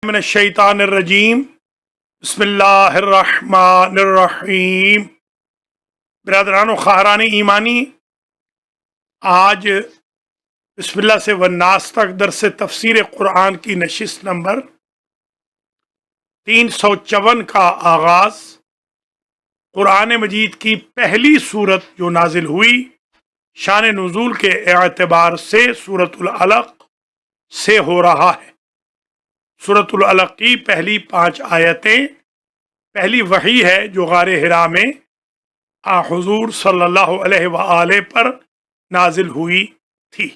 من الشیطان الرجیم بسم اللہ الرحمن الرحیم۔ برادران و خواہران ایمانی، آج بسم اللہ سے والناس تک درس تفسیر قرآن کی نشست نمبر 354 کا آغاز قرآن مجید کی پہلی صورت جو نازل ہوئی شان نزول کے اعتبار سے سورۃ العلق سے ہو رہا ہے۔ سورۃ العلق کی پہلی 5 آیتیں پہلی وحی ہے جو غار حرا میں حضور صلی اللہ علیہ وآلہ پر نازل ہوئی تھی۔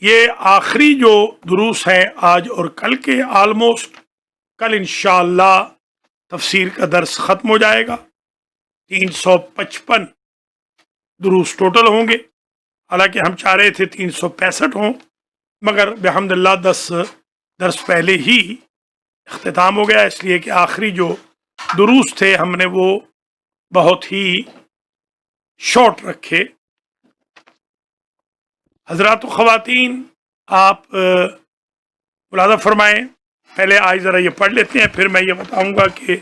یہ آخری جو دروس ہیں آج اور کل کے، آلموسٹ کل انشاءاللہ تفسیر کا درس ختم ہو جائے گا۔ 355 دروس ٹوٹل ہوں گے، حالانکہ ہم چاہ رہے تھے 365 ہوں، مگر بحمد اللہ 10 درس پہلے ہی اختتام ہو گیا، اس لیے کہ آخری جو دروس تھے ہم نے وہ بہت ہی شارٹ رکھے۔ حضرات و خواتین، آپ ملاحظہ فرمائیں، پہلے آج ذرا یہ پڑھ لیتے ہیں، پھر میں یہ بتاؤں گا کہ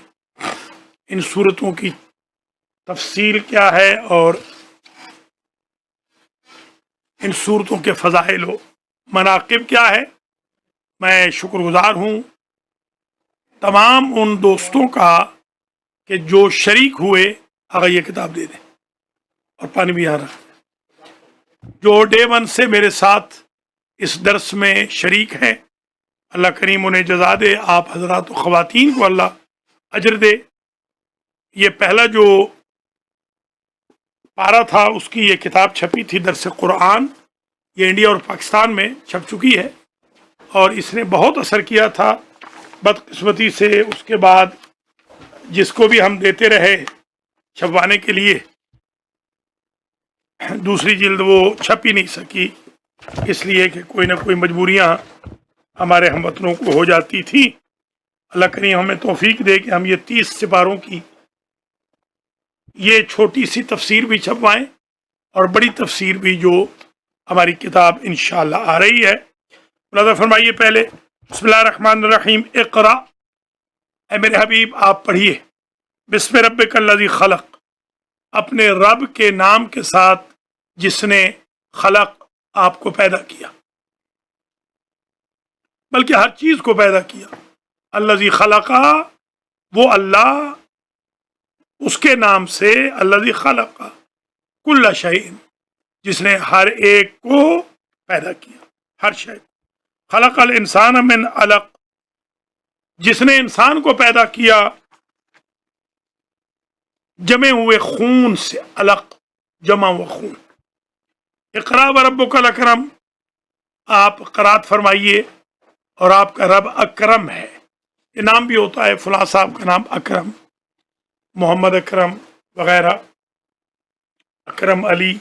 ان صورتوں کی تفصیل کیا ہے اور ان صورتوں کے فضائل و مناقب کیا ہے۔ میں شکر گزار ہوں تمام ان دوستوں کا کہ جو شریک ہوئے۔ اگر یہ کتاب دے دیں اور پانی بھی آ رہا ہے، جو ڈے 1 سے میرے ساتھ اس درس میں شریک ہیں، اللہ کریم انہیں جزا دے، آپ حضرات و خواتین کو اللہ اجر دے۔ یہ پہلا جو پارہ تھا اس کی یہ کتاب چھپی تھی، درس قرآن، یہ انڈیا اور پاکستان میں چھپ چکی ہے اور اس نے بہت اثر کیا تھا۔ بدقسمتی سے اس کے بعد جس کو بھی ہم دیتے رہے چھپوانے کے لیے، دوسری جلد وہ چھپ ہی نہیں سکی، اس لیے کہ کوئی نہ کوئی مجبوریاں ہمارے ہم وطنوں کو ہو جاتی تھی۔ اللہ کریم ہمیں توفیق دے کہ ہم یہ 30 سپاروں کی یہ چھوٹی سی تفسیر بھی چھپوائیں اور بڑی تفسیر بھی جو ہماری کتاب انشاءاللہ آ رہی ہے۔ ملاحظہ فرمائیے پہلے بسم اللہ الرحمن الرحیم، اقرا، اے میرے حبیب آپ پڑھیے، بسم ربک الذی خلق، اپنے رب کے نام کے ساتھ جس نے خلق آپ کو پیدا کیا، بلکہ ہر چیز کو پیدا کیا۔ الذی خلقا، وہ اللہ، اس کے نام سے الذی خلق کل شیء، جس نے ہر ایک کو پیدا کیا، ہر شے۔ خلق الانسان من علق، جس نے انسان کو پیدا کیا جمع ہوئے خون سے، علق جمع ہوا خون۔ اقرا وربک الاکرم، آپ قرات فرمائیے اور آپ کا رب اکرم ہے۔ یہ نام بھی ہوتا ہے، فلاں صاحب کا نام اکرم، محمد اکرم وغیرہ، اکرم علی۔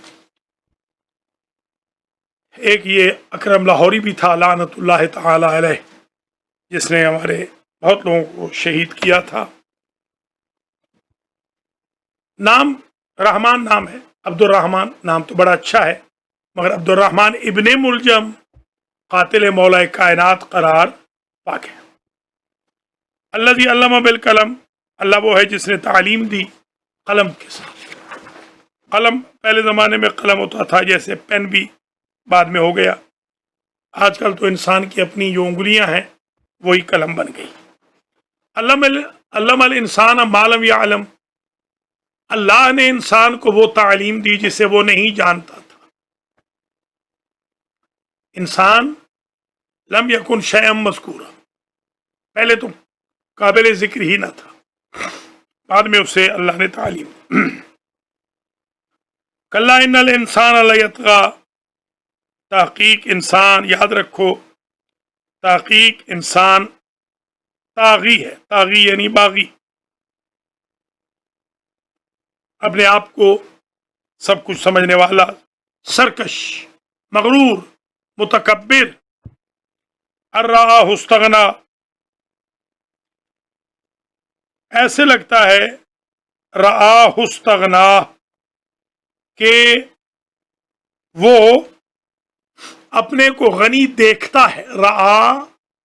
ایک یہ اکرم لاہوری بھی تھا لعنت اللہ تعالی علیہ، جس نے ہمارے بہت لوگوں کو شہید کیا تھا۔ نام رحمان نام ہے، عبد الرحمن نام تو بڑا اچھا ہے، مگر عبد الرحمن ابن ملجم قاتل مولا کائنات قرار پاک ہے۔ الذی علم بالقلم، اللہ وہ ہے جس نے تعلیم دی قلم کے ساتھ۔ قلم پہلے زمانے میں قلم ہوتا تھا، جیسے پین بھی بعد میں ہو گیا، آج کل تو انسان کی اپنی جو انگلیاں ہیں وہی قلم بن گئی۔ علم الانسان ما لم یعلم، اللہ نے انسان کو وہ تعلیم دی جسے وہ نہیں جانتا تھا۔ انسان لم یکن شیئا مذکورا، پہلے تو قابل ذکر ہی نہ تھا، بعد میں اسے اللہ نے تعلیم۔ کلا ان الانسان لیطغی، تحقیق انسان، یاد رکھو تحقیق انسان طاغی ہے، طاغی یعنی باغی، اپنے آپ کو سب کچھ سمجھنے والا، سرکش، مغرور، متکبر۔ ان رآہ استغنی، ایسے لگتا ہے رآہ استغنی کہ وہ اپنے کو غنی دیکھتا ہے۔ رآ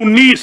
19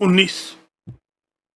19,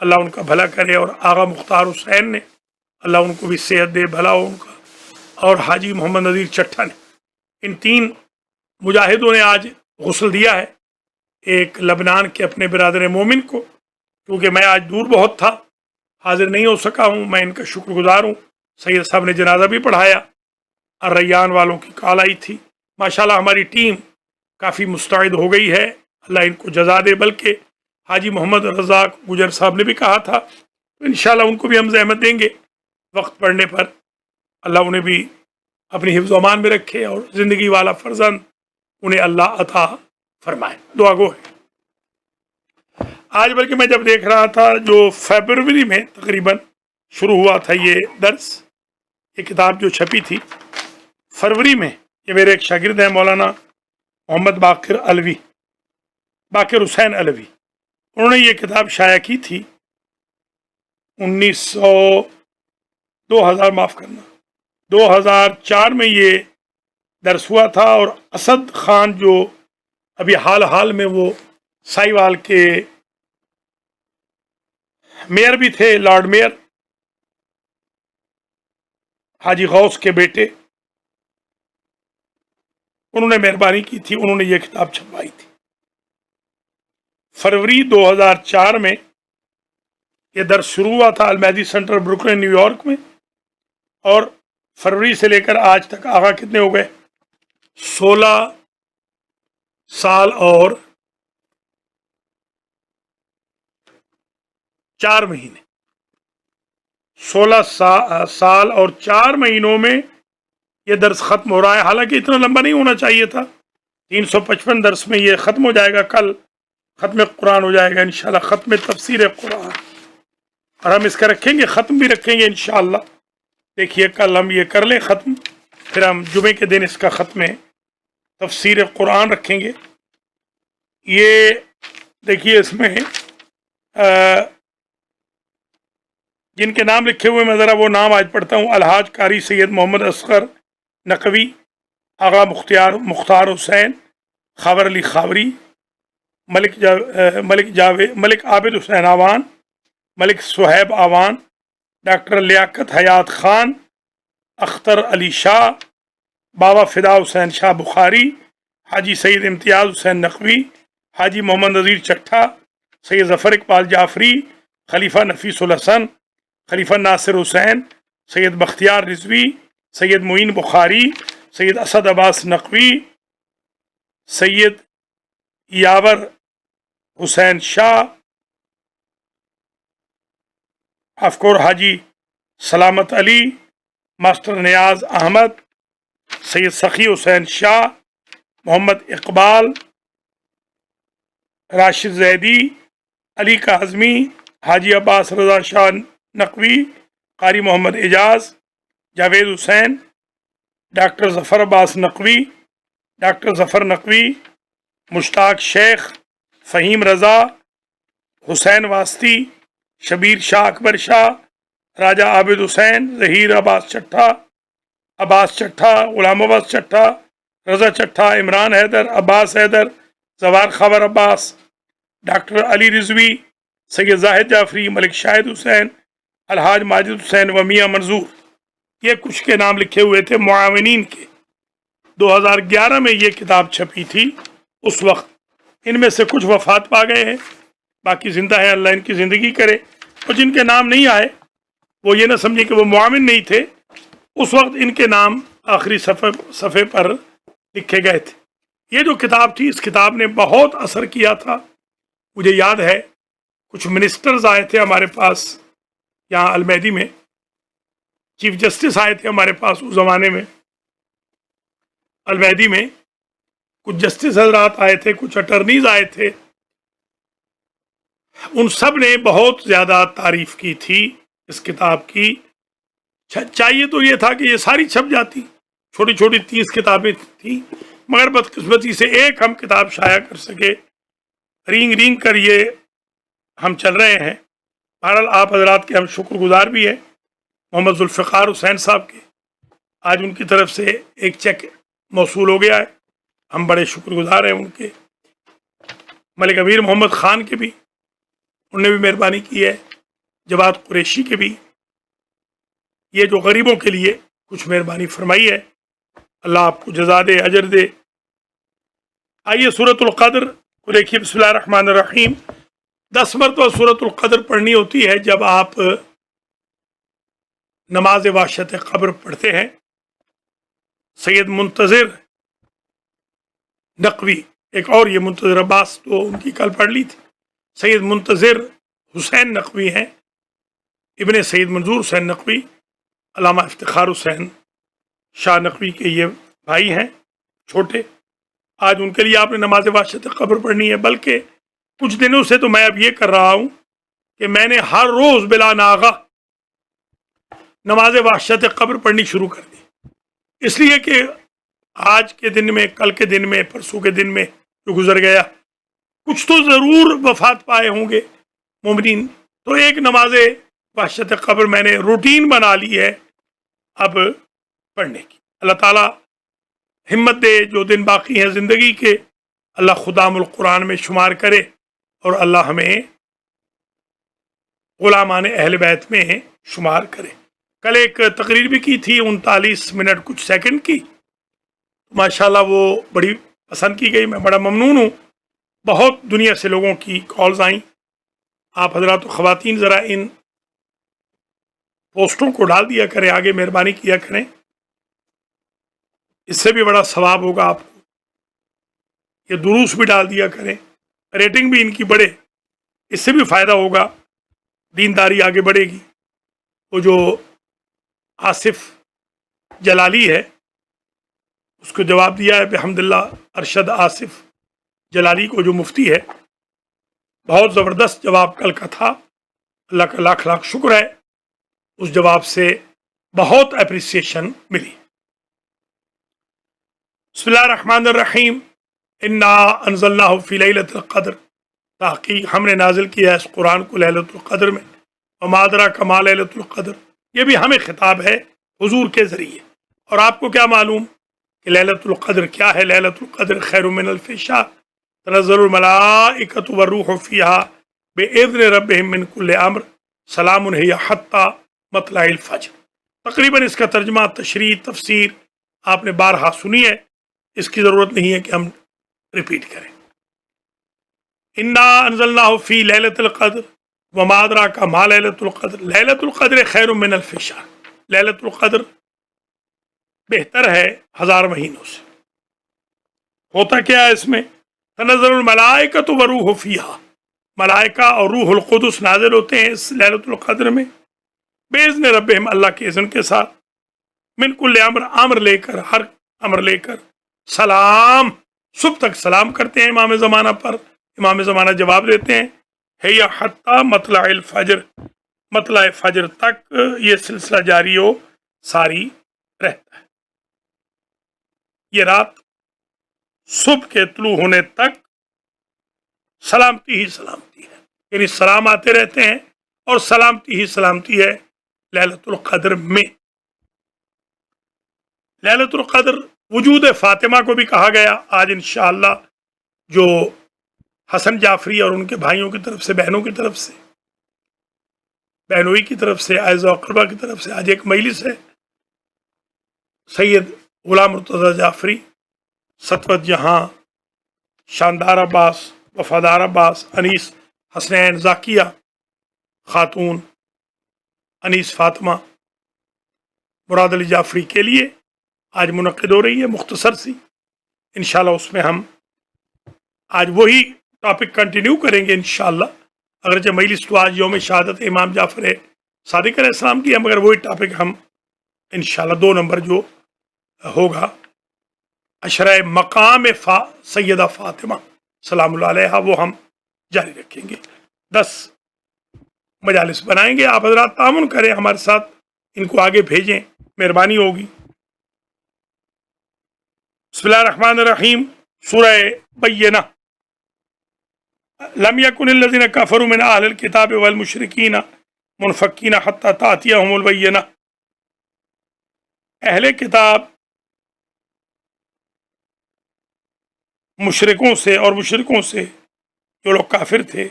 اللہ ان کا بھلا کرے، اور آغا مختار حسین نے اللہ ان کو بھی صحت دے، بھلا ہو ان کا، اور حاجی محمد نذیر چٹھا نے، ان 3 مجاہدوں نے آج غسل دیا ہے ایک لبنان کے اپنے برادر مومن کو۔ کیونکہ میں آج دور بہت تھا، حاضر نہیں ہو سکا ہوں، میں ان کا شکر گزار ہوں۔ سید صاحب نے جنازہ بھی پڑھایا، الریان والوں کی کال آئی تھی۔ ماشاءاللہ ہماری ٹیم کافی مستعد ہو گئی ہے، اللہ ان کو جزا دے۔ بلکہ حاجی محمد رزاق گجر صاحب نے بھی کہا تھا، تو انشاءاللہ ان کو بھی ہم زحمت دیں گے وقت پڑنے پر۔ اللہ انہیں بھی اپنی حفظ و امان میں رکھے، اور زندگی والا فرزند انہیں اللہ عطا فرمائے، دعا گو ہے۔ آج بلکہ میں جب دیکھ رہا تھا، جو فیبروری میں تقریباً شروع ہوا تھا یہ درس، یہ کتاب جو چھپی تھی فروری میں، یہ میرے ایک شاگرد ہیں مولانا محمد باقر حسین علوی، انہوں نے یہ کتاب شائع کی تھی 2004 میں یہ درس ہوا تھا۔ اور اسد خان جو ابھی حال میں وہ سائیوال کے میئر بھی تھے، لارڈ میئر، حاجی غوث کے بیٹے، انہوں نے مہربانی کی تھی، انہوں نے یہ کتاب چھپوائی تھی فروری 2004 میں۔ یہ درس شروع ہوا تھا المہدی سینٹر بروکلن نیو یارک میں، اور فروری سے لے کر آج تک آغا کتنے ہو گئے؟ 16 سال اور 4 مہینے، 16 سال اور 4 مہینوں میں یہ درس ختم ہو رہا ہے۔ حالانکہ اتنا لمبا نہیں ہونا چاہیے تھا، 355 درس میں یہ ختم ہو جائے گا۔ کل ختم قرآن ہو جائے گا انشاءاللہ، ختم تفسیر قرآن، اور ہم اس کا رکھیں گے، ختم بھی رکھیں گے انشاءاللہ۔ دیکھیے کل ہم یہ کر لیں ختم، پھر ہم جمعے کے دن اس کا ختم تفسیر قرآن رکھیں گے۔ یہ دیکھیے اس میں جن کے نام لکھے ہوئے میں ذرا وہ نام آج پڑھتا ہوں۔ الحاج قاری سید محمد اصغر نقوی، آغا مختار حسین، خاور علی خاوری، ملک عابد حسین آوان، ملک صہیب آوان، ڈاکٹر لیاقت حیات خان، اختر علی شاہ، بابا فدا حسین شاہ بخاری، حاجی سید امتیاز حسین نقوی، حاجی محمد نذیر چٹھا، سید ظفر اقبال جعفری، خلیفہ نفیس الحسن، خلیفہ ناصر حسین، سید بختیار رضوی، سید معین بخاری، سید اسد عباس نقوی، سید یاور حسین شاہ، افکور حاجی سلامت علی، ماسٹر نیاز احمد، سید سخی حسین شاہ، محمد اقبال، راشد زیدی، علی کاظمی، حاجی عباس رضا شاہ نقوی، قاری محمد اعجاز، جاوید حسین، ڈاکٹر ظفر عباس نقوی، ڈاکٹر ظفر نقوی، مشتاق شیخ، فہیم رضا، حسین واسطی، شبیر شاہ اکبر شاہ، راجہ عابد حسین، ظہیر عباس چٹھا، غلام عباس چٹھا، رضا چٹھا، عمران حیدر، عباس حیدر، زوار خاور عباس، ڈاکٹر علی رضوی، سید زاہد جعفری، ملک شاہد حسین، الحاج ماجد حسین و میاں منظور، یہ کچھ کے نام لکھے ہوئے تھے معاونین کے۔ 2011 میں یہ کتاب چھپی تھی، اس وقت ان میں سے کچھ وفات پا گئے ہیں، باقی زندہ ہیں، اللہ ان کی زندگی کرے۔ اور جن کے نام نہیں آئے وہ یہ نہ سمجھے کہ وہ معاون نہیں تھے، اس وقت ان کے نام آخری صفحے پر لکھے گئے تھے۔ یہ جو کتاب تھی، اس کتاب نے بہت اثر کیا تھا۔ مجھے یاد ہے کچھ منسٹرز آئے تھے ہمارے پاس یہاں المہدی میں، چیف جسٹس آئے تھے ہمارے پاس اس زمانے میں المہدی میں، کچھ جسٹس حضرات آئے تھے، کچھ اٹرنیز آئے تھے، ان سب نے بہت زیادہ تعریف کی تھی اس کتاب کی۔ چاہیے تو یہ تھا کہ یہ ساری چھپ جاتی، چھوٹی چھوٹی 30 کتابیں تھیں، مگر بدقسمتی سے ایک ہم کتاب شائع کر سکے، رینگ کر یہ ہم چل رہے ہیں۔ بہرحال آپ حضرات کے ہم شکر گزار بھی ہیں، محمد ذوالفقار حسین صاحب کے، آج ان کی طرف سے ایک چیک موصول ہو گیا ہے، ہم بڑے شکر گزار ہیں ان کے۔ ملک امیر محمد خان کے بھی، انہوں نے بھی مہربانی کی ہے۔ جواد قریشی کے بھی یہ جو غریبوں کے لیے کچھ مہربانی فرمائی ہے، اللہ آپ کو جزا دے، اجر دے۔ آئیے سورۃ القدر کو دیکھیے۔ بسم اللہ الرحمن الرحیم۔ 10 مرتبہ سورۃ القدر پڑھنی ہوتی ہے جب آپ نماز وحشت قبر پڑھتے ہیں۔ سید منتظر نقوی، ایک اور یہ منتظر عباس تو ان کی کل پڑھ لی تھی، سید منتظر حسین نقوی ہیں، ابن سید منظور حسین نقوی، علامہ افتخار حسین شاہ نقوی کے یہ بھائی ہیں چھوٹے۔ آج ان کے لیے آپ نے نماز وحشت قبر پڑھنی ہے، بلکہ کچھ دنوں سے تو میں اب یہ کر رہا ہوں کہ میں نے ہر روز بلا ناغہ نماز وحشت قبر پڑھنی شروع کر دی، اس لیے کہ آج کے دن میں، کل کے دن میں، پرسوں کے دن میں جو گزر گیا، کچھ تو ضرور وفات پائے ہوں گے مومنین، تو ایک نماز وحشت قبر میں نے روٹین بنا لی ہے اب پڑھنے کی۔ اللہ تعالیٰ ہمت دے، جو دن باقی ہیں زندگی کے، اللہ خدام القرآن میں شمار کرے، اور اللہ ہمیں غلامان اہل بیت میں شمار کرے۔ کل ایک تقریر بھی کی تھی 39 منٹ کچھ سیکنڈ کی، ماشاءاللہ وہ بڑی پسند کی گئی، میں بڑا ممنون ہوں۔ بہت دنیا سے لوگوں کی کالز آئیں۔ آپ حضرات و خواتین ذرا ان پوسٹوں کو ڈال دیا کریں، آگے مہربانی کیا کریں، اس سے بھی بڑا ثواب ہوگا آپ کو۔ یہ دروس بھی ڈال دیا کریں، ریٹنگ بھی ان کی بڑھے، اس سے بھی فائدہ ہوگا، دینداری آگے بڑھے گی۔ وہ جو آصف جلالی ہے، اس کو جواب دیا ہے بحمداللہ ارشد آصف جلالی کو، جو مفتی ہے، بہت زبردست جواب کل کا تھا، اللہ کا لاکھ لاکھ شکر ہے، اس جواب سے بہت اپریسیشن ملی۔ بسم اللہ الرحمن الرحیم۔ انا انزلناہ فی لیلۃ القدر، تحقیق ہم نے نازل کیا ہے اس قرآن کو لیلۃ القدر میں، وما ادراک ما لیلۃ القدر، یہ بھی ہمیں خطاب ہے حضور کے ذریعے۔ اور آپ کو کیا معلوم کہ لیلۃ القدر کیا ہے؟ لیلۃ القدر خیر من الف شہر، تنزل الملائکۃ والروح فیہا بإذن ربہم من کل امر، سلام ہی حتی مطلع الفجر۔ تقریباً اس کا ترجمہ، تشریح، تفسیر آپ نے بارہا سنی ہے، اس کی ضرورت نہیں ہے کہ ہم ریپیٹ کریں۔ انا انزلناہ فی لیلۃ القدر وما ادراک ما لیلۃ القدر، لیلۃ القدر خیر من الف شہر، لیلۃ القدر بہتر ہے 1000 مہینوں سے۔ ہوتا کیا ہے اس میں؟ تنزل الملائکۃ والروح فیہا، ملائکہ اور روح القدس نازل ہوتے ہیں اس لیلۃ القدر میں، باذن ربہم، اللہ کے اذن کے ساتھ، من کل امر، امر لے کر، ہر امر لے کر، سلام، صبح تک سلام کرتے ہیں امام زمانہ پر، امام زمانہ جواب دیتے ہیں، ہے یا حتی مطلع الفجر، مطلع فجر تک یہ سلسلہ جاری ہو ساری رہتا ہے۔ یہ رات صبح کے طلوع ہونے تک سلامتی ہی سلامتی ہے، یعنی سلام آتے رہتے ہیں، اور سلامتی ہی سلامتی ہے لیلۃ القدر میں۔ لیلۃ القدر وجود فاطمہ کو بھی کہا گیا۔ آج انشاءاللہ جو حسن جعفری اور ان کے بھائیوں کی طرف سے، بہنوں کی طرف سے، بہنوئی کی طرف سے، اعزہ و اقربا کی طرف سے آج ایک مجلس ہے، سید غلام مرتضیٰ جعفری، سطوت جہاں، شاندار عباس، وفادار عباس، انیس حسنین، ذاکیہ خاتون، انیس فاطمہ، مراد علی جعفری کے لیے آج منعقد ہو رہی ہے، مختصر سی۔ انشاءاللہ اس میں ہم آج وہی ٹاپک کنٹینیو کریں گے انشاءاللہ، اگرچہ مجلس تو آج یوم شہادت امام جعفر صادق علیہ السلام کی ہے، مگر وہی ٹاپک ہم انشاءاللہ 2 نمبر جو ہوگا، عشرہ مقام سیدہ فاطمہ سلام اللہ علیہا، وہ ہم جاری رکھیں گے۔ 10 مجالس بنائیں گے، آپ حضرات تعاون کریں ہمارے ساتھ، ان کو آگے بھیجیں، مہربانی ہوگی۔ بسم اللہ الرحمن الرحیم۔ سورہ بینہ۔ لم یکن الذین کفروا من اہل الکتاب والمشرکین منفکین حتی تأتیہم البینہ، اہل کتاب مشرکوں سے اور مشرکوں سے، جو لوگ کافر تھے،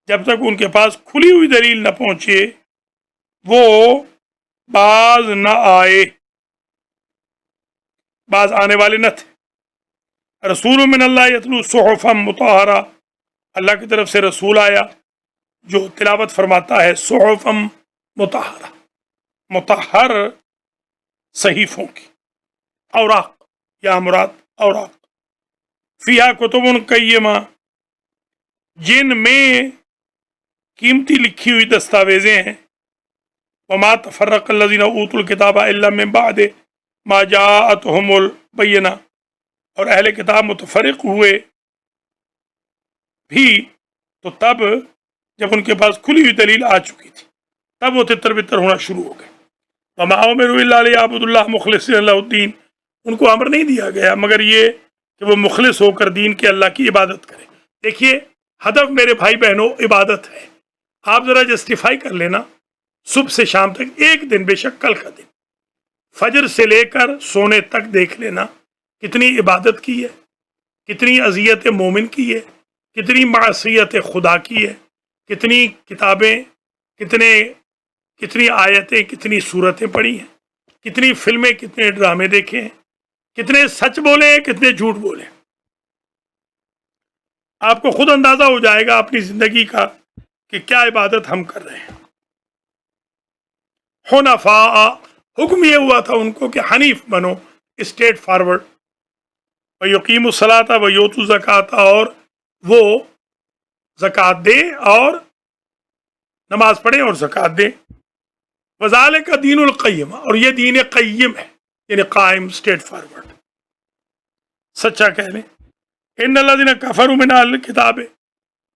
جب تک ان کے پاس کھلی ہوئی دلیل نہ پہنچے وہ باز نہ آئے، باز آنے والے نہ تھے۔ رسول من اللہ یتلو صحفا مطہرہ، اللہ کی طرف سے رسول آیا جو تلاوت فرماتا ہے صحفا مطہرہ، مطہر صحیفوں کی، اوراق یا مراد اوراق، فیہا کتب قیمہ، جن میں قیمتی لکھی ہوئی دستاویزیں ہیں، وما تفرق الذین اوتوا الکتاب الا من بعد ما جاءتهم البینہ، اور اہل کتاب متفرق ہوئے بھی تو تب جب ان کے پاس کھلی ہوئی دلیل آ چکی تھی، تب وہ تتر بتر ہونا شروع ہو گئے۔ وما امروا الا لیعبدوا اللہ مخلصین لہ الدین، ان کو امر نہیں دیا گیا مگر یہ کہ وہ مخلص ہو کر دین کے اللہ کی عبادت کریں۔ دیکھیے ہدف میرے بھائی بہنوں عبادت ہے۔ آپ ذرا جسٹیفائی کر لینا، صبح سے شام تک ایک دن، بے شک کل کا دن، فجر سے لے کر سونے تک دیکھ لینا کتنی عبادت کی ہے، کتنی اذیت مومن کی ہے، کتنی معصیت خدا کی ہے، کتنی کتابیں، کتنی آیتیں، کتنی صورتیں پڑھی ہیں، کتنی فلمیں، کتنے ڈرامے دیکھے ہیں، کتنے سچ بولے ہیں، کتنے جھوٹ بولے ہیں۔ آپ کو خود اندازہ ہو جائے گا اپنی زندگی کا کہ کیا عبادت ہم کر رہے ہیں۔ حنفاء، حکم یہ ہوا تھا ان کو کہ حنیف بنو، اسٹریٹ فارورڈ، وَيُقِيمُوا الصَّلَاةَ وَيُؤْتُوا الزَّكَاةَ، اور وہ زکوٰۃ دے اور نماز پڑھیں اور زکوٰۃ دے، وَذَلِكَ دِينُ الْقَيِّمَةِ، اور یہ دین قیم ہے، یعنی قائم، اسٹریٹ فارورڈ، سچا کہہ لیں۔ ان الذين كفروا من اهل الكتاب،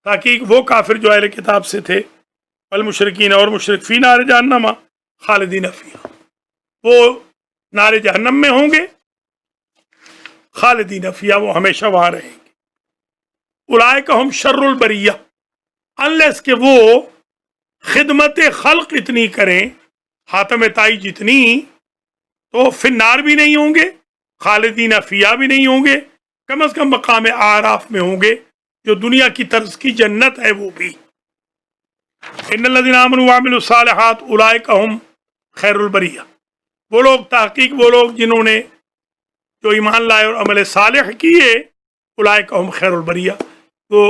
تاکہ وہ کافر جو اہل کتاب سے تھے، والمشرکین، اور مشرک، فی نار جہنم خالدین فیہا، وہ نار جہنم میں ہوں گے، خالدین فیہا، وہ ہمیشہ وہاں رہیں گے۔ اولئک ہم شر البریہ، انلیس کہ وہ خدمت خلق اتنی کریں، حاتم تائی جتنی، تو فی النار بھی نہیں ہوں گے، خالدین فیہا بھی نہیں ہوں گے، کم از کم مقام اعراف میں ہوں گے، جو دنیا کی طرز کی جنت ہے وہ بھی۔ ان الذین آمنوا وعملوا الصالحات اولئک ہم خیر البریہ، وہ لوگ، تحقیق وہ لوگ جنہوں نے جو ایمان لائے اور عمل صالح کیے، اولئک ہم خیر البریہ، وہ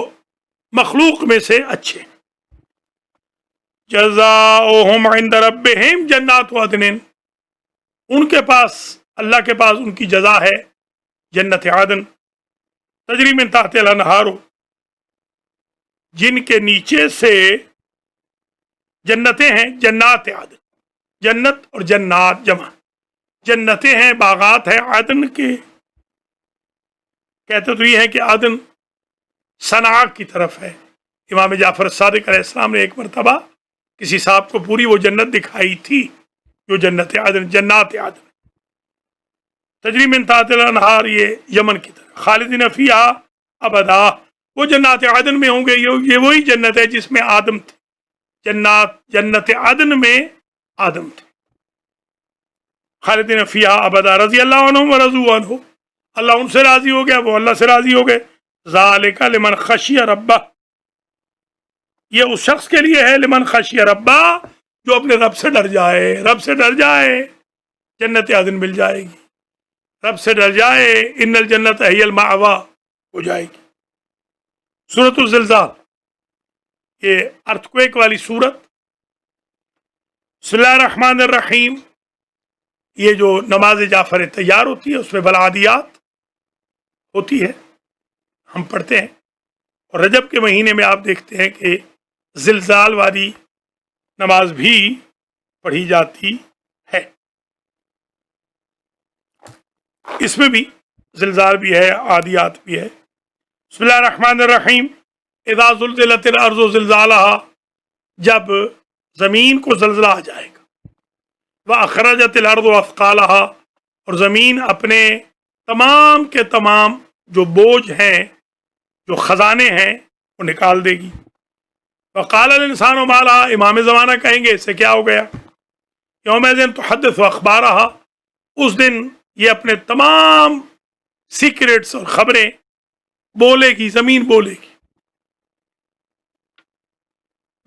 مخلوق میں سے اچھے۔ جزاؤہم عند ربہم جنات عدن، ان کے پاس، اللہ کے پاس ان کی جزا ہے جنت عدن، تجری من تحت الانہار، جن کے نیچے سے جنتیں ہیں، جنات عدن، جنت اور جنات جمع، جنتیں ہیں، باغات ہیں عدن کے، کہتے تو یہ ہے کہ عدن صنعاء کی طرف ہے۔ امام جعفر صادق علیہ السلام نے ایک مرتبہ کسی صاحب کو پوری وہ جنت دکھائی تھی جو جنت عدن، جنات عدن، تجری من تحت الانہار، یہ یمن کی طرف۔ خالدین فیہا ابدا، وہ جنات عدن میں ہوں گے، یہ وہی جنت ہے جس میں آدم تھے، جنت عدن میں آدم تھے۔ خالدین فیہا ابدا، رضی اللہ عنہم ورضوا عنہ، اللہ ان سے راضی ہو گیا، وہ اللہ سے راضی ہو گئے۔ ذالک لمن خشی ربہ، یہ اس شخص کے لیے ہے، لمن خشی ربہ، جو اپنے رب سے ڈر جائے، رب سے ڈر جائے، جنت عدن مل جائے گی، رب سے ڈر جائے، ان الجنت ہی المأوی ہو جائے گی۔ سورۃ الزلزال، یہ ارتھکویک والی سورت۔ بسم اللہ الرحمن الرحیم، یہ جو نماز جعفر تیار ہوتی ہے اس میں والعادیات ہوتی ہے، ہم پڑھتے ہیں، اور رجب کے مہینے میں آپ دیکھتے ہیں کہ زلزال والی نماز بھی پڑھی جاتی ہے، اس میں بھی زلزال بھی ہے، عادیات بھی ہے۔ بسم اللہ الرحمن الرحیم، اذا زلزلت الارض زلزالہا، جب زمین کو زلزلہ آ جائے گا، واخرجت الارض اثقالہا، اور زمین اپنے تمام کے تمام جو بوجھ ہیں، جو خزانے ہیں، وہ نکال دے گی۔ وقال الانسان ما لہا، امام زمانہ کہیں گے اس سے کیا ہو گیا۔ یومئذ تحدث اخبارہا، اس دن یہ اپنے تمام سیکریٹس اور خبریں بولے گی، زمین بولے گی۔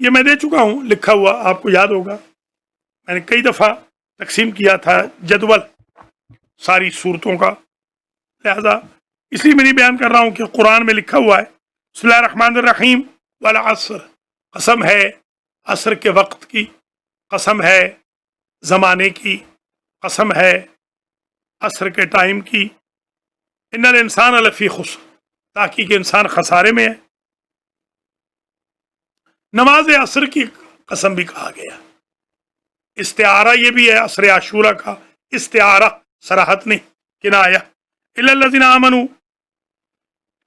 یہ میں دے چکا ہوں لکھا ہوا، آپ کو یاد ہوگا میں نے کئی دفعہ تقسیم کیا تھا جدول ساری صورتوں کا، لہذا اس لیے میں نہیں بیان کر رہا ہوں کہ قرآن میں لکھا ہوا ہے بسم اللہ الرحمن الرحیم والعصر، قسم ہے عصر کے وقت کی، قسم ہے زمانے کی، قسم ہے عصر کے ٹائم کی، ان الانسان لفی خسر، تاکہ کہ انسان خسارے میں ہے۔ نماز عصر کی قسم بھی کہا گیا، استعارہ یہ بھی ہے عصر عاشورہ کا، استعارہ صراحت نہیں، کنایہ، الا الذین آمنوا،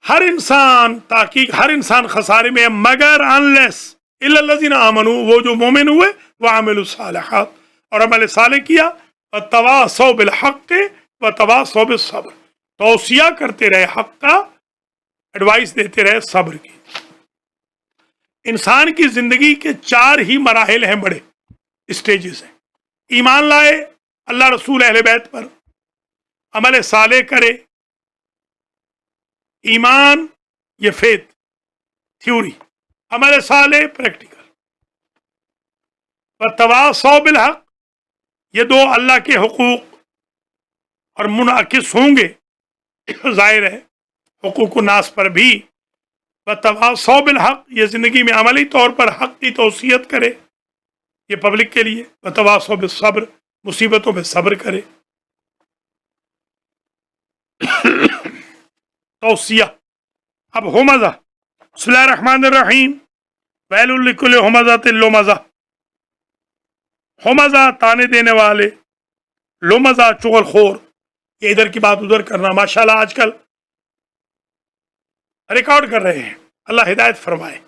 ہر انسان، تاکہ ہر انسان خسارے میں ہے مگر انلیس، الا الذین آمنوا، وہ جو مومن ہوئے، وعملوا الصالحات، اور عمل صالح کیا، وتواصوا بالحق وتواصوا بالصبر، توصیہ کرتے رہے حق کا، ایڈوائس دیتے رہے صبر کی۔ انسان کی زندگی کے 4 ہی مراحل ہیں، بڑے اسٹیجز ہیں، ایمان لائے اللہ رسول اہل بیت پر، عمل صالح کرے، ایمان یہ فیتھ تھیوری، عمل صالح پریکٹیکل، وتواصوا بالحق، یہ 2 اللہ کے حقوق اور منعکس ہوں گے، ظاہر ہے حقوق الناس پر بھی، وتواصوا بالحق، یہ زندگی میں عملی طور پر حق کی توصیت کرے، یہ پبلک کے لیے، وتواصوا بالصبر، مصیبتوں میں صبر کرے، توصیہ۔ اب ہمزہ، بسم اللہ الرحمن الرحیم، ویل لکل ہمزۃ لمزہ، ہمزہ تانے دینے والے، لمزہ چغل خور، یہ ادھر کی بات ادھر کرنا، ماشاءاللہ آج کل ریکارڈ کر رہے ہیں، اللہ ہدایت فرمائے۔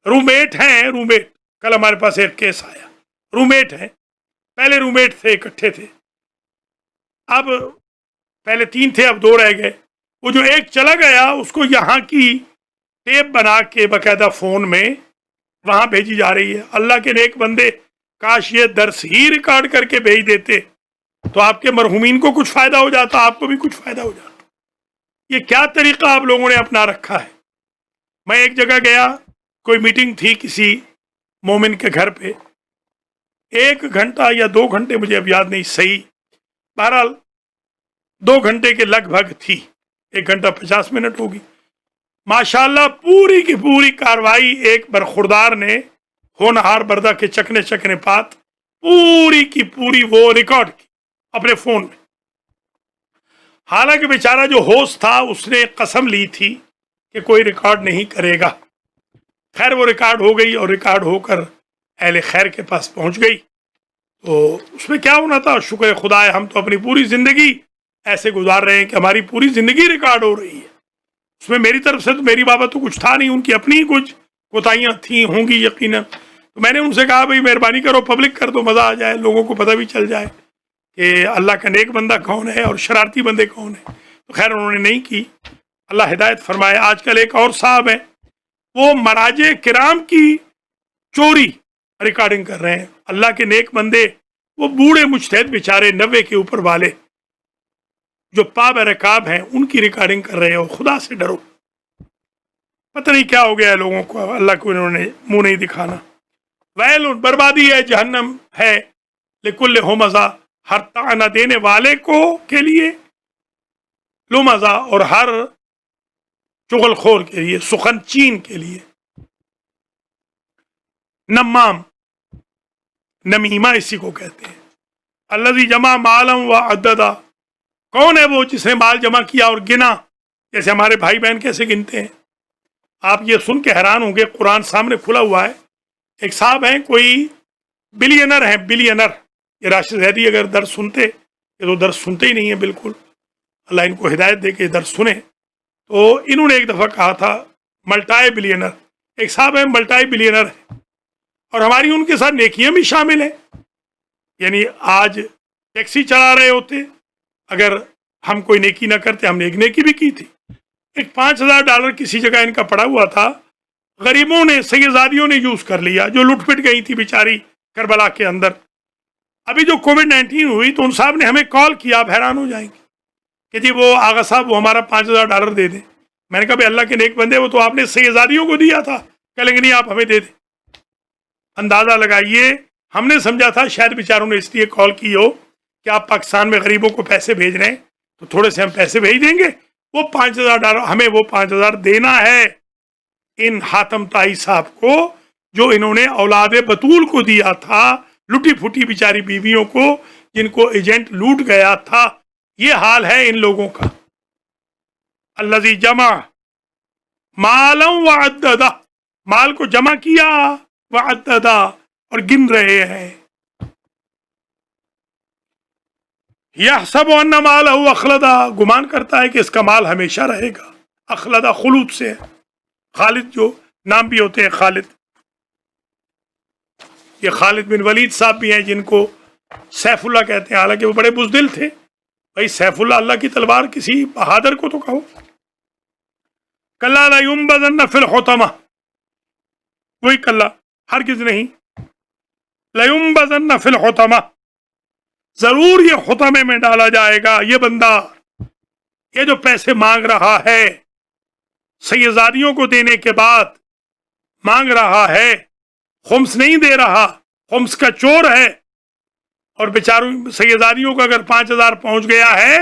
رومیٹ ہیں، رومیٹ، کل ہمارے پاس ایک کیس آیا، رومیٹ ہیں، پہلے رومیٹ تھے اکٹھے تھے، اب پہلے 3 تھے اب 2 رہ گئے، وہ جو ایک چلا گیا اس کو یہاں کی ٹیپ بنا کے باقاعدہ فون میں وہاں بھیجی جا رہی ہے۔ اللہ کے نیک بندے، کاش یہ درس ہی ریکارڈ کر کے بھیج دیتے تو آپ کے مرحومین کو کچھ فائدہ ہو جاتا، آپ کو بھی کچھ فائدہ ہو جاتا۔ یہ کیا طریقہ آپ لوگوں نے اپنا رکھا ہے؟ میں ایک جگہ گیا، کوئی میٹنگ تھی کسی مومن کے گھر پہ، 1 گھنٹہ یا 2 گھنٹے، مجھے اب یاد نہیں صحیح، بہرحال 2 گھنٹے کے لگ بھگ تھی، 1 گھنٹہ 50 منٹ ہوگی۔ ماشاءاللہ پوری کی پوری کاروائی ایک برخوردار نے ہونہار بردہ کے چکنے چکنے پات پوری کی پوری وہ ریکارڈ کی اپنے فون میں، حالانکہ بیچارہ جو ہوسٹ تھا اس نے قسم لی تھی کہ کوئی ریکارڈ نہیں کرے گا۔ خیر وہ ریکارڈ ہو گئی، اور ریکارڈ ہو کر اہل خیر کے پاس پہنچ گئی، تو اس میں کیا ہونا تھا، شکر خدا ہے ہم تو اپنی پوری زندگی ایسے گزار رہے ہیں کہ ہماری پوری زندگی ریکارڈ ہو رہی ہے، اس میں میری طرف سے تو میری بابت تو کچھ تھا نہیں، ان کی اپنی کچھ کوتاہیاں تھیں ہوں گی یقیناً، تو میں نے ان سے کہا بھائی مہربانی کرو پبلک کر دو، مزہ آ جائے، لوگوں کو پتہ بھی چل جائے کہ اللہ کا نیک بندہ کون ہے اور شرارتی بندے کون ہیں۔ تو خیر انہوں نے نہیں کی، اللہ ہدایت فرمائے۔ آج کل ایک اور صاحب ہیں، وہ مراجع کرام کی چوری ریکارڈنگ کر رہے ہیں، اللہ کے نیک بندے، وہ بوڑھے مجتہد بیچارے 90 کے اوپر والے جو پاب رکاب ہیں، ان کی ریکارڈنگ کر رہے ہو، خدا سے ڈرو، پتہ نہیں کیا ہو گیا ہے لوگوں کو، اللہ کو انہوں نے منہ نہیں دکھانا۔ ویل، بربادی ہے، جہنم ہے، لکل ہمزہ، ہر طعنہ دینے والے کو کے لیے، لمزہ، اور ہر چغل خور کے لیے، سخن چین کے لیے، نمام، نمیمہ اسی کو کہتے ہیں، الذی جمع مالا وعددا، کون ہے وہ جس نے مال جمع کیا اور گنا، جیسے ہمارے بھائی بہن کیسے گنتے ہیں۔ آپ یہ سن کے حیران ہوں گے، قرآن سامنے کھلا ہوا ہے، ایک صاحب ہیں کوئی بلینر ہیں، بلینر، یہ راشد زیدی اگر درس سنتے، یہ تو درس سنتے ہی نہیں ہیں بالکل، اللہ ان کو ہدایت دے کے درس سنیں، تو انہوں نے ایک دفعہ کہا تھا ملٹائی بلینر، ایک صاحب ہیں ملٹائی بلینر ہیں، اور ہماری ان کے ساتھ نیکیاں بھی شامل ہیں، یعنی آج ٹیکسی چلا رہے ہوتے، اگر ہم کوئی نیکی نہ کرتے، ہم نے ایک نیکی بھی کی تھی۔ ایک $5000 کسی جگہ ان کا پڑا ہوا تھا، غریبوں نے، سیدزادیوں نے یوز کر لیا، جو لٹ پٹ گئی تھی بیچاری کربلا کے اندر۔ ابھی جو کووڈ-19 ہوئی تو ان صاحب نے ہمیں کال کیا، آپ حیران ہو جائیں گے کہ جی وہ آغا صاحب وہ ہمارا $5000 دے دیں۔ میں نے کہا بھائی اللہ کے نیک بندے، وہ تو آپ نے سیدزادیوں کو دیا تھا، کہہ لیں گے نہیں آپ ہمیں دے دیں۔ اندازہ لگائیے، ہم نے سمجھا تھا شاید بیچاروں نے اس لیے کال کی ہو کہ آپ پاکستان میں غریبوں کو پیسے بھیج رہے ہیں تو تھوڑے سے ہم پیسے بھیج دیں گے، وہ $5,000 ہمیں وہ 5,000 دینا ہے ان حاتم طائی صاحب کو جو انہوں نے اولاد بطول کو دیا تھا، لٹی پھٹی بیچاری بیویوں کو جن کو ایجنٹ لوٹ گیا تھا۔ یہ حال ہے ان لوگوں کا۔ الذی جمع مالا وعددہ، مال کو جمع کیا، وعددہ، اور گن رہے ہیں۔ یحسب ان مالہ اخلدہ، گمان کرتا ہے کہ اس کا مال ہمیشہ رہے گا۔ اخلدہ خلود سے ہے، خالد جو نام بھی ہوتے ہیں خالد، یہ خالد بن ولید صاحب بھی ہیں جن کو سیف اللہ کہتے ہیں، حالانکہ وہ بڑے بزدل تھے۔ بھائی سیف اللہ، اللہ کی تلوار، کسی بہادر کو تو کہو۔ کلا لینبذن فی الحطمہ، وہی کلا، ہرگز نہیں، لینبذن فی الحطمہ، ضرور یہ حطمے میں ڈالا جائے گا۔ یہ بندہ، یہ جو پیسے مانگ رہا ہے سیدزادیوں کو دینے کے بعد، مانگ رہا ہے، خمس نہیں دے رہا، خمس کا چور ہے، اور بیچاروں سیدزادیوں کو اگر 5,000 پہنچ گیا ہے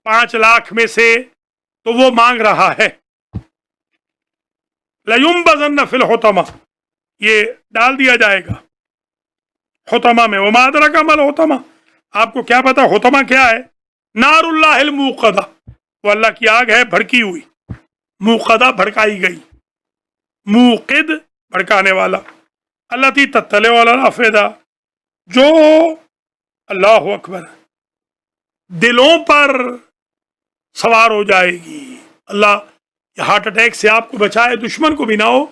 5 لاکھ میں سے تو وہ مانگ رہا ہے۔ لَيُنبَذَنَّ فِي الْحُطَمَةِ، یہ ڈال دیا جائے گا حطمہ میں۔ وَمَا أَدْرَاكَ مَا الْحُطَمَةُ، آپ کو کیا پتا حطمہ کیا ہے؟ نار اللہ الموقدہ، وہ اللہ کی آگ ہے بھڑکی ہوئی، موقدہ بھڑکائی گئی، موقد بھڑکانے والا، التی تطلع علی الافئدہ، جو اللہ اکبر دلوں پر سوار ہو جائے گی۔ اللہ یہ ہارٹ اٹیک سے آپ کو بچائے، دشمن کو بھی نہ ہو۔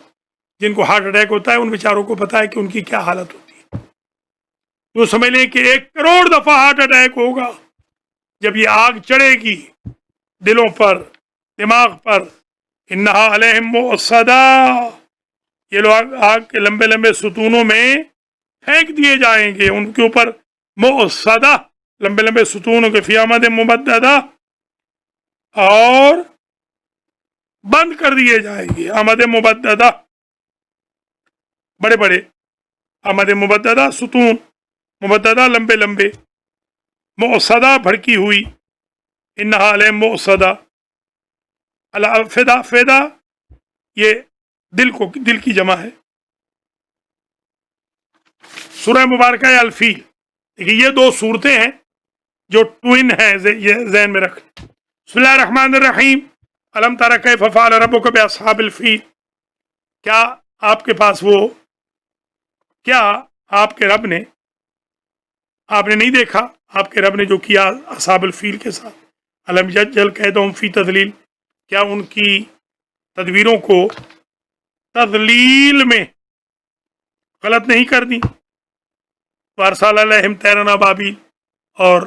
جن کو ہارٹ اٹیک ہوتا ہے ان بیچاروں کو پتا ہے کہ ان کی کیا حالت ہوتی ہے۔ تو سمجھ لیں کہ 1 کروڑ دفعہ ہارٹ اٹیک ہوگا جب یہ آگ چڑھے گی دلوں پر، دماغ پر۔ انہا علیہم مؤصدہ، یہ لوگ آگ کے لمبے لمبے ستونوں میں پھینک دیے جائیں گے، ان کے اوپر مؤصدہ، لمبے لمبے ستونوں کے، فی امد ممددہ، اور بند کر دیے جائیں گے۔ امد ممددہ، بڑے بڑے، امد ممددہ ستون، ممددہ لمبے لمبے، مؤصدہ بھڑکی ہوئی، انہا علیہم مؤصدہ، الافئدہ، فیدہ یہ دل کی جمع ہے۔ سورہ مبارکہ الفیل، دیکھیے یہ 2 صورتیں ہیں جو ٹوئن ہیں، یہ ذہن میں رکھ۔ بسم اللہ الرحمن الرحیم، الم تر کیف فعل ربک باصحاب الفیل، کیا آپ کے پاس کیا آپ کے رب نے، آپ نے نہیں دیکھا آپ کے رب نے جو کیا اصحاب الفیل کے ساتھ؟ الم یجعل کیدہم فی تضلیل، کیا ان کی تدبیروں کو تضلیل میں غلط نہیں کر دی؟ وارسل علیہم طیرا ابابیل، اور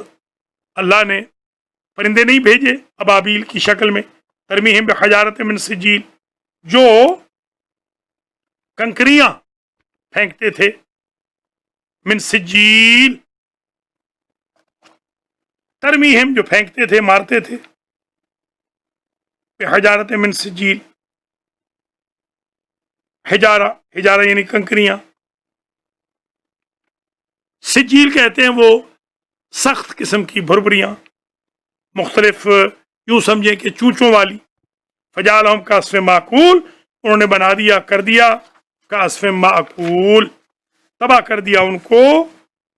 اللہ نے پرندے نہیں بھیجے ابابیل کی شکل میں، ترمیہم بحجارۃ من سجیل، جو کنکریاں پھینکتے تھے، من سجیل، ترمیہم جو پھینکتے تھے، مارتے تھے، بحجارۃ من سجیل، حجارہ یعنی کنکریاں، سجیل کہتے ہیں وہ سخت قسم کی بھربریاں، مختلف، یوں سمجھیں کہ چونچوں والی۔ فجعلہم کعصف معقول، انہوں نے بنا دیا، کر دیا، کعصف معقول، تباہ کر دیا ان کو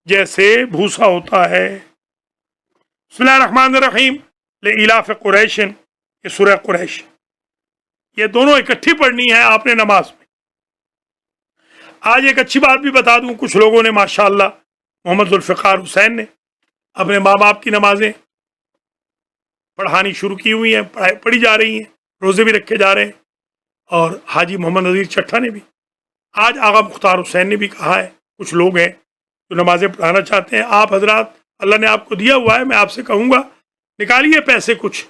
جیسے بھوسا ہوتا ہے۔ بسم اللہ الرحمن الرحیم، لإلاف قریش، یہ سورہ قریش، یہ دونوں اکٹھی پڑھنی ہے آپ نے نماز میں۔ آج ایک اچھی بات بھی بتا دوں، کچھ لوگوں نے ماشاءاللہ، محمد ذوالفقار حسین نے اپنے ماں باپ کی نمازیں پڑھانی شروع کی ہوئی ہیں، پڑھی جا رہی ہیں، روزے بھی رکھے جا رہے ہیں، اور حاجی محمد نذیر چٹھا نے بھی، آج آغا مختار حسین نے بھی کہا ہے، کچھ لوگ ہیں جو نمازیں پڑھانا چاہتے ہیں۔ آپ حضرات، اللہ نے آپ کو دیا ہوا ہے، میں آپ سے کہوں گا نکالیے پیسے، کچھ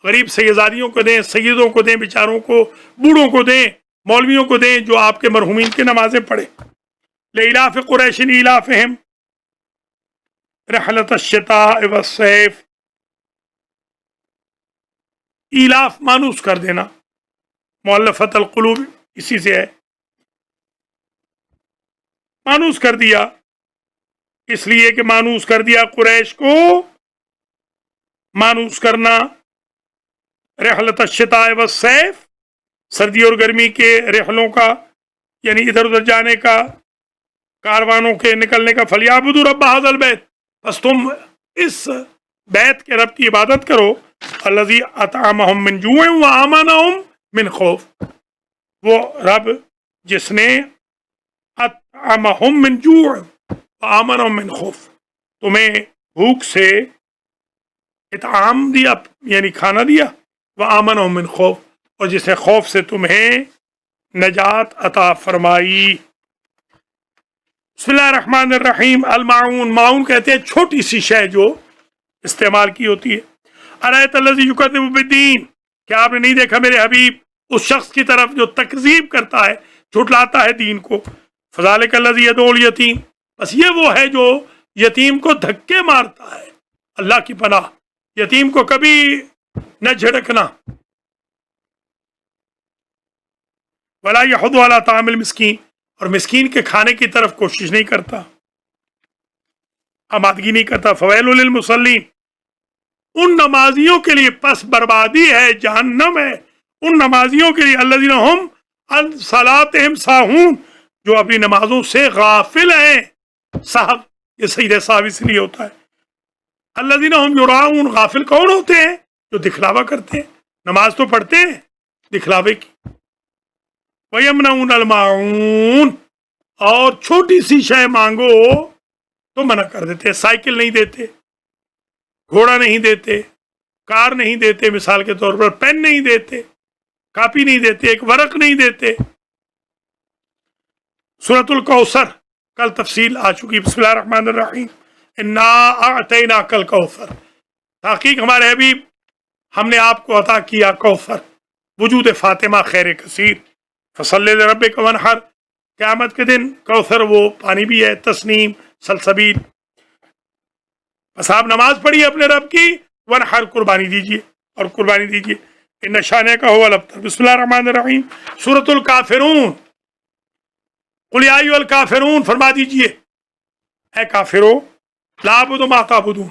غریب سیدزادیوں کو دیں، سیدوں کو دیں، بیچاروں کو، بوڑھوں کو دیں، مولویوں کو دیں، جو آپ کے مرحومین کی نمازیں پڑھیں۔ لإلاف قریش إیلافہم رحلۃ الشتاء والصیف، ایلاف مانوس کر دینا، مؤلفۃ القلوب اسی سے ہے۔ مانوس کر دیا، اس لیے کہ مانوس کر دیا قریش کو، مانوس کرنا رحلت الشتاء والصیف، سردی اور گرمی کے رحلوں کا، یعنی ادھر ادھر جانے کا، کاروانوں کے نکلنے کا، فلیعبدوا رب ھذا البیت، بس تم اس بیت کے رب کی عبادت کرو، الذی اطعمہم من جوع وآمنہم من خوف، وہ رب جس نے اطعمہم من جوع وآمنہم من خوف، تمہیں بھوک سے اطعام دیا یعنی کھانا دیا، وآمنہم من خوف، اور جس نے خوف سے تمہیں نجات عطا فرمائی۔ بسم اللہ الرحمن الرحیم۔ المعون، معون کہتے ہیں چھوٹی سی شے جو استعمال کی ہوتی ہے۔ ارأیت الذی یکذب بالدین، کیا آپ نے نہیں دیکھا میرے حبیب اس شخص کی طرف جو تکذیب کرتا ہے، جھٹلاتا ہے دین کو، فذلک الذی یدعو الیتیم، بس یہ وہ ہے جو یتیم کو دھکے مارتا ہے، اللہ کی پناہ، یتیم کو کبھی نہ جھڑکنا۔ ولا یحض علی طعام المسکین، اور مسکین کے کھانے کی طرف کوشش نہیں کرتا، آمادگی نہیں کرتا۔ فویل للمصلین، ان نمازیوں کے لیے پس بربادی ہے، جہنم ہے ان نمازیوں کے لیے، الذین هم عن صلاتهم ساہون، جو اپنی نمازوں سے غافل ہیں۔ صاحب، یہ سجدہ سہو اس لیے ہوتا ہے۔ الذین هم یراؤون، غافل کون ہوتے ہیں؟ جو دکھلاوا کرتے ہیں، نماز تو پڑھتے ہیں دکھلاوے کی۔ وَيَمْنَعُونَ الْمَاعُونَ، اور چھوٹی سی شے مانگو تو منع کر دیتے، سائیکل نہیں دیتے، گھوڑا نہیں دیتے، کار نہیں دیتے، مثال کے طور پر پین نہیں دیتے، کاپی نہیں دیتے، ایک ورق نہیں دیتے۔ سورۃ الکوثر کل تفصیل آ چکی، بسم اللہ الرحمن الرحیم۔ انا اعطیناک الکوثر، تحقیق ہمارے حبیب ہم نے آپ کو عطا کیا کوثر، وجود فاطمہ خیر کثیر، فصلی لربک وانحر، قیامت کے دن کوثر وہ پانی بھی ہے، تسنیم سلسبیل، بس آپ نماز پڑھیے اپنے رب کی، وانحر قربانی دیجیے، اور قربانی دیجیے، ان شانئک ھو الابتر۔ بسم اللہ الرحمن الرحیم۔ سورۃ الکافرون، قل یا ایھا الکافرون، فرما دیجیے اے کافرو، لا اعبد ما تعبدون،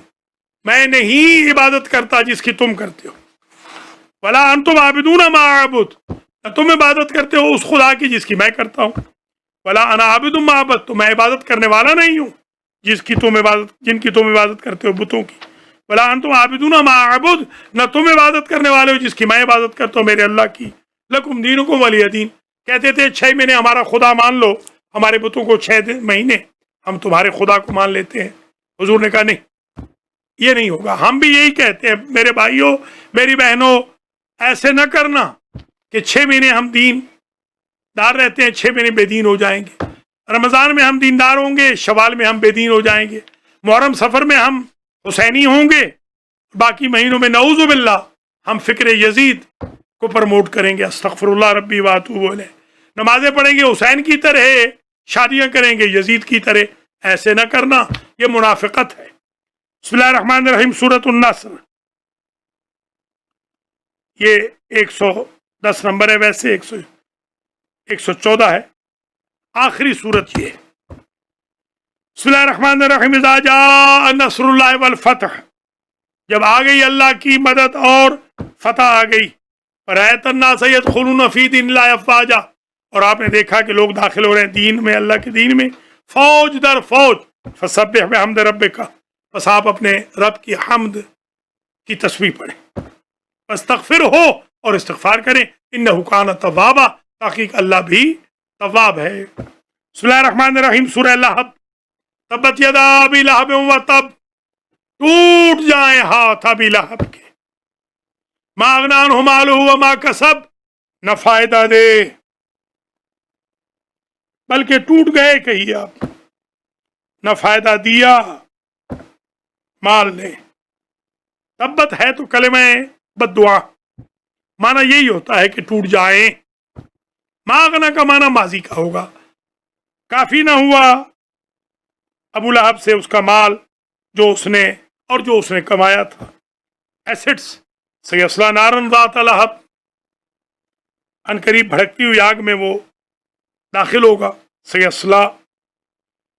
میں نہیں عبادت کرتا جس کی تم کرتے ہو، ولا انتم عابدون ما اعبد، تم عبادت کرتے ہو اس خدا کی جس کی میں کرتا ہوں، ولا انا عابد ما عبدتم، تو میں عبادت کرنے والا نہیں ہوں جن کی تم عبادت کرتے ہو، بتوں کی، ولا انتم عابدون ما اعبد، نہ تم عبادت کرنے والے ہو جس کی میں عبادت کرتا ہوں، میرے اللہ کی، لکم دینکم ولی دین، کہتے تھے 6 مہینے ہمارا خدا مان لو، ہمارے بتوں کو 6 مہینے ہم تمہارے خدا کو مان لیتے ہیں۔ حضور نے کہا نہیں، یہ نہیں ہوگا، ہم بھی یہی کہتے ہیں میرے بھائیوں میری بہنوں، ایسے نہ کرنا کہ 6 مہینے ہم دین دار رہتے ہیں، 6 مہینے بے دین ہو جائیں گے، رمضان میں ہم دیندار ہوں گے، شوال میں ہم بے دین ہو جائیں گے، محرم سفر میں ہم حسینی ہوں گے، باقی مہینوں میں نعوذ باللہ ہم فکر یزید کو پروموٹ کریں گے، استغفر اللہ ربی واتوب الیہ، نمازیں پڑھیں گے حسین کی طرح، شادیاں کریں گے یزید کی طرح، ایسے نہ کرنا، یہ منافقت ہے۔ بسم اللہ الرحمن الرحیم۔ سورۃ النصر، یہ 110 نمبر ہے، ویسے 114 ہے، آخری سورت یہ ہے۔ بسم اللہ الرحمن الرحیم۔ اذا جاء نصر اللہ والفتح، جب آ گئی اللہ کی مدد اور فتح آ گئی، رأیت الناس يدخلون فی دین اللہ افواجا، اور آپ نے دیکھا کہ لوگ داخل ہو رہے ہیں دین میں، اللہ کے دین میں، فوج در فوج، فسبح بحمد ربک، بس آپ اپنے رب کی حمد کی تسبیح پڑھیں، استغفر ہو اور استغفار کریں، انہ کان توابا، تحقیق اللہ بھی تواب ہے۔ بسم اللہ الرحمن الرحیم۔ سورہ لہب، تبت یدا ابی لہب وتب، ٹوٹ جائیں ہاتھ ابی لہب کے، ما اغنی عنہ مالہ وما کسب، نہ فائدہ دے بلکہ ٹوٹ گئے، کہیے آپ، نہ فائدہ دیا مال نے۔ تبت ہے تو کلمہ بد دعا، معنی یہی ہوتا ہے کہ ٹوٹ جائیں، ما اغنی کا معنی ماضی کا ہوگا، کافی نہ ہوا ابو لہب سے اس کا مال جو اس نے کمایا تھا، ایسٹس، سیصلی نارا ذات لہب، ان قریب بھڑکتی ہوئی آگ میں وہ داخل ہوگا، سیصلی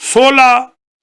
16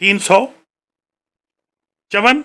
354